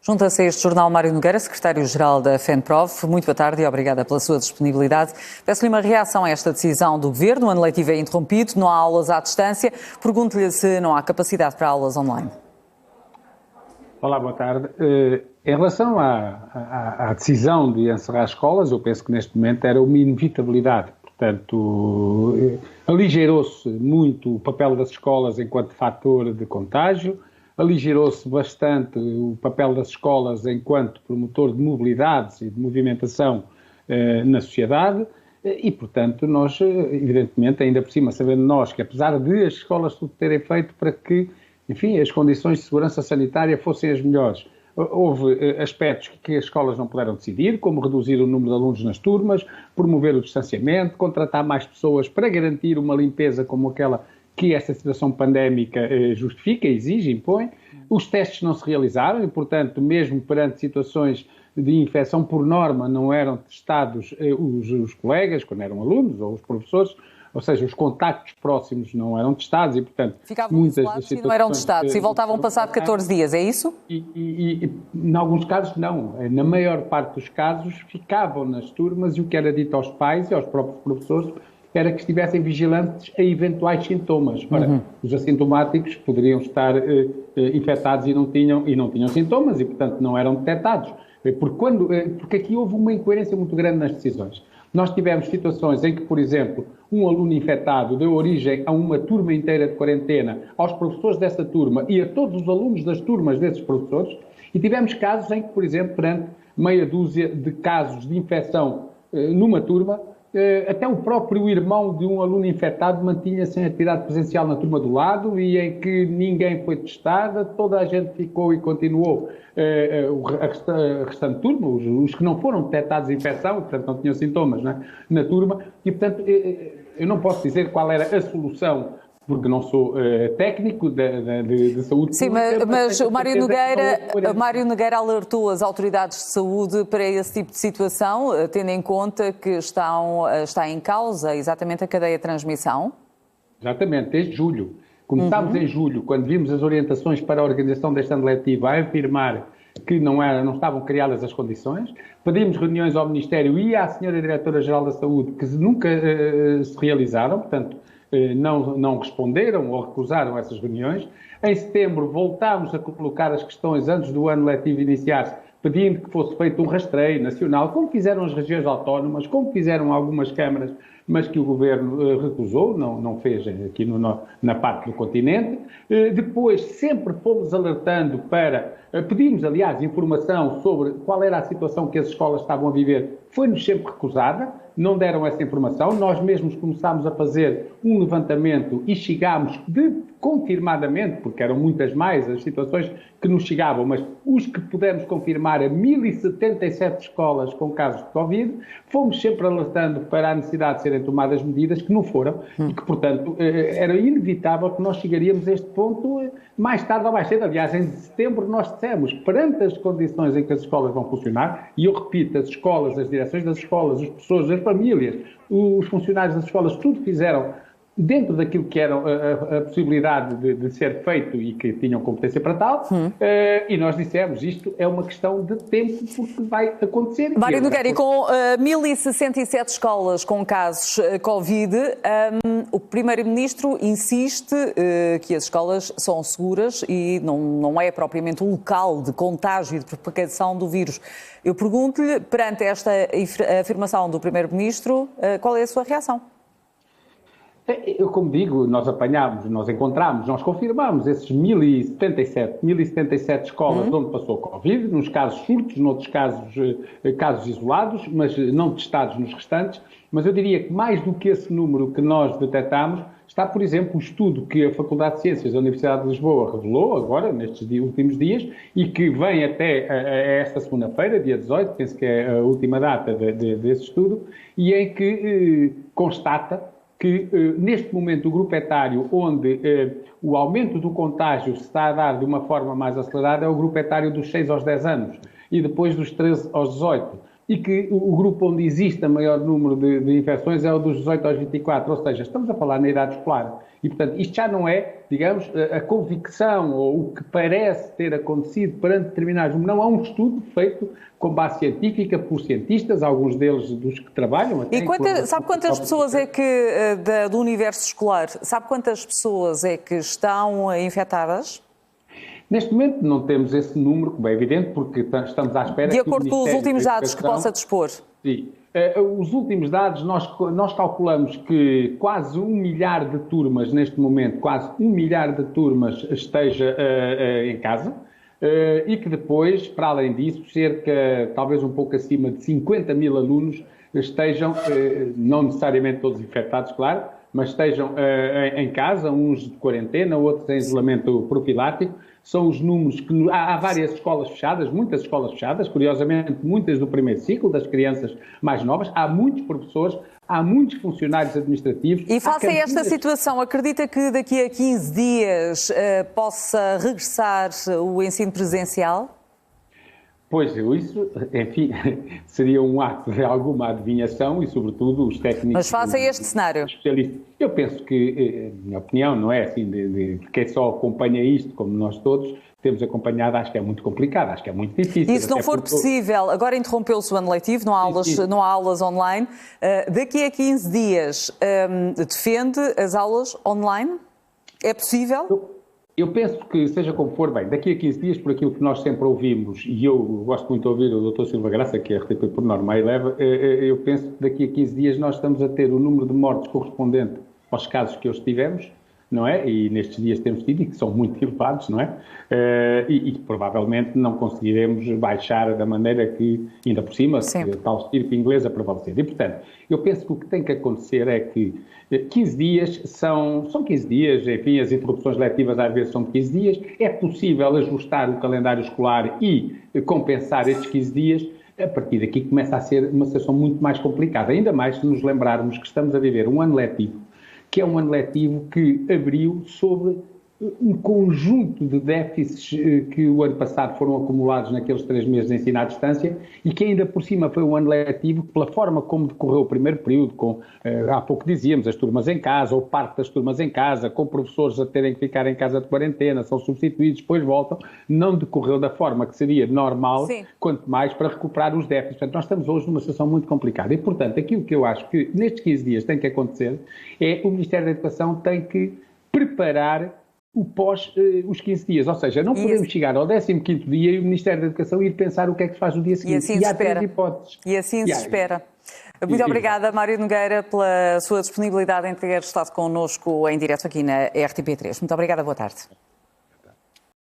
Junta-se a este jornal Mário Nogueira, secretário-geral da FENPROF. Muito boa tarde e obrigada pela sua disponibilidade. Peço-lhe uma reação a esta decisão do Governo. O ano letivo é interrompido, não há aulas à distância. Pergunto-lhe se não há capacidade para aulas online. Olá, boa tarde. Em relação à decisão de encerrar as escolas, eu penso que neste momento era uma inevitabilidade. Portanto, aligerou-se muito o papel das escolas enquanto fator de contágio, aligerou-se bastante o papel das escolas enquanto promotor de mobilidades e de movimentação na sociedade e, portanto, nós, evidentemente, ainda por cima, sabendo nós que apesar de as escolas tudo terem feito para que, enfim, as condições de segurança sanitária fossem as melhores, houve aspectos que as escolas não puderam decidir, como reduzir o número de alunos nas turmas, promover o distanciamento, contratar mais pessoas para garantir uma limpeza como aquela que esta situação pandémica justifica, exige, impõe. Os testes não se realizaram e, portanto, mesmo perante situações de infecção, por norma, não eram testados os colegas, quando eram alunos, ou os professores, ou seja, os contactos próximos não eram testados e, portanto, ficavam muitas das situações... e não eram testados, e voltavam passado 14 dias, é isso? E, em alguns casos, não. Na maior parte dos casos, ficavam nas turmas e o que era dito aos pais e aos próprios professores era que estivessem vigilantes a eventuais sintomas. Ora, os assintomáticos poderiam estar infectados e não tinham sintomas e, portanto, não eram detectados. Porque aqui houve uma incoerência muito grande nas decisões. Nós tivemos situações em que, por exemplo, um aluno infectado deu origem a uma turma inteira de quarentena, aos professores dessa turma e a todos os alunos das turmas desses professores, e tivemos casos em que, por exemplo, perante meia dúzia de casos de infecção numa turma, até o próprio irmão de um aluno infectado mantinha-se em atividade presencial na turma do lado e em que ninguém foi testada, toda a gente ficou e continuou a restante turma, os que não foram detectados de infecção, portanto não tinham sintomas, não é? Na turma, e portanto eu não posso dizer qual era a solução, porque não sou técnico de saúde Sim, pública. mas o Mário Nogueira alertou as autoridades de saúde para esse tipo de situação, tendo em conta que está em causa exatamente a cadeia de transmissão? Exatamente, desde julho. Começámos em julho, quando vimos as orientações para a organização deste ano letivo a afirmar que não estavam criadas as condições. Pedimos reuniões ao Ministério e à Senhora Diretora-Geral da Saúde, que nunca se realizaram, portanto, não responderam ou recusaram essas reuniões. Em setembro voltámos a colocar as questões antes do ano letivo iniciar-se, pedindo que fosse feito um rastreio nacional, como fizeram as regiões autónomas, como fizeram algumas câmaras, mas que o Governo recusou, não fez aqui na parte do continente. Depois sempre fomos alertando pedimos, aliás, informação sobre qual era a situação que as escolas estavam a viver, foi-nos sempre recusada, não deram essa informação. Nós mesmos começámos a fazer um levantamento e chegámos confirmadamente, porque eram muitas mais as situações que nos chegavam, mas os que pudemos confirmar a 1077 escolas com casos de Covid, fomos sempre alertando para a necessidade de serem tomadas medidas que não foram e que, portanto, era inevitável que nós chegaríamos a este ponto mais tarde ou mais cedo. Aliás, em setembro nós dissemos, perante as condições em que as escolas vão funcionar, e eu repito, as escolas, as direções das escolas, os professores, as famílias, os funcionários das escolas, tudo fizeram dentro daquilo que era a possibilidade de ser feito e que tinham competência para tal, e nós dissemos, isto é uma questão de tempo porque vai acontecer. Mário Nogueira, e com 1067 escolas com casos Covid, o Primeiro-Ministro insiste que as escolas são seguras e não é propriamente um local de contágio e de propagação do vírus. Eu pergunto-lhe, perante esta afirmação do Primeiro-Ministro, qual é a sua reação? Eu, como digo, nós encontramos, nós confirmamos esses 1077 escolas onde passou a Covid, nos casos surtos, noutros casos isolados, mas não testados nos restantes. Mas eu diria que mais do que esse número que nós detectamos, está, por exemplo, o estudo que a Faculdade de Ciências da Universidade de Lisboa revelou agora, nestes últimos dias, e que vem até esta segunda-feira, dia 18, penso que é a última data desse estudo, e em que constata que neste momento o grupo etário onde o aumento do contágio se está a dar de uma forma mais acelerada é o grupo etário dos 6 aos 10 anos e depois dos 13 aos 18. e que o grupo onde existe o maior número de infecções é o dos 18 aos 24, ou seja, estamos a falar na idade escolar. E, portanto, isto já não é, digamos, a convicção ou o que parece ter acontecido perante determinados números. Não, há um estudo feito com base científica por cientistas, alguns deles dos que trabalham. E sabe quantas pessoas é que, do universo escolar, sabe quantas pessoas é que estão infectadas? Neste momento não temos esse número, como é evidente, porque estamos à espera... De acordo com os últimos dados que possa dispor. Sim. Os últimos dados, nós calculamos que quase 1 milhar de turmas, neste momento, quase 1 milhar de turmas esteja em casa, e que depois, para além disso, cerca, talvez um pouco acima de 50 mil alunos estejam, não necessariamente todos infectados, claro, mas estejam em casa, uns de quarentena, outros em isolamento profilático. São os números que... Há várias escolas fechadas, muitas escolas fechadas, curiosamente muitas do primeiro ciclo, das crianças mais novas. Há muitos professores, há muitos funcionários administrativos. E face a esta situação, acredita que daqui a 15 dias possa regressar o ensino presencial? Pois, isso, enfim, seria um ato de alguma adivinhação e, sobretudo, os técnicos... Mas face a este cenário? Eu penso que, minha opinião, não é assim, de quem só acompanha isto, como nós todos temos acompanhado, acho que é muito complicado, acho que é muito difícil. E se não for possível, agora interrompeu-se o ano letivo, não há aulas online, daqui a 15 dias defende as aulas online? É possível? Eu penso que, seja como for, bem, daqui a 15 dias, por aquilo que nós sempre ouvimos, e eu gosto muito de ouvir o Dr. Silva Graça, que é RTP por norma e leva, eu penso que daqui a 15 dias nós estamos a ter o número de mortes correspondente aos casos que hoje tivemos, não é? E nestes dias temos tido, e que são muito elevados, não é? E provavelmente não conseguiremos baixar da maneira que, ainda por cima, tal estirpe inglesa prevalecer. E, portanto, eu penso que o que tem que acontecer é que 15 dias são 15 dias, enfim, as interrupções letivas às vezes são de 15 dias, é possível ajustar o calendário escolar e compensar estes 15 dias. A partir daqui começa a ser uma situação muito mais complicada, ainda mais se nos lembrarmos que estamos a viver um ano letivo, que é um ano letivo que abriu sobre um conjunto de déficits que o ano passado foram acumulados naqueles 3 meses de ensino à distância e que ainda por cima foi um ano letivo que, pela forma como decorreu o primeiro período, com, há pouco dizíamos, as turmas em casa, ou parte das turmas em casa, com professores a terem que ficar em casa de quarentena, são substituídos, depois voltam, não decorreu da forma que seria normal, quanto mais para recuperar os déficits. Portanto, nós estamos hoje numa situação muito complicada e, portanto, aquilo que eu acho que nestes 15 dias tem que acontecer é o Ministério da Educação tem que preparar o pós os 15 dias, ou seja, não podemos chegar ao 15º dia e o Ministério da Educação ir pensar o que é que se faz no dia seguinte. E assim se espera. E assim se espera. Muito obrigada, Mário Nogueira, pela sua disponibilidade em ter estado connosco em direto aqui na RTP3. Muito obrigada, boa tarde.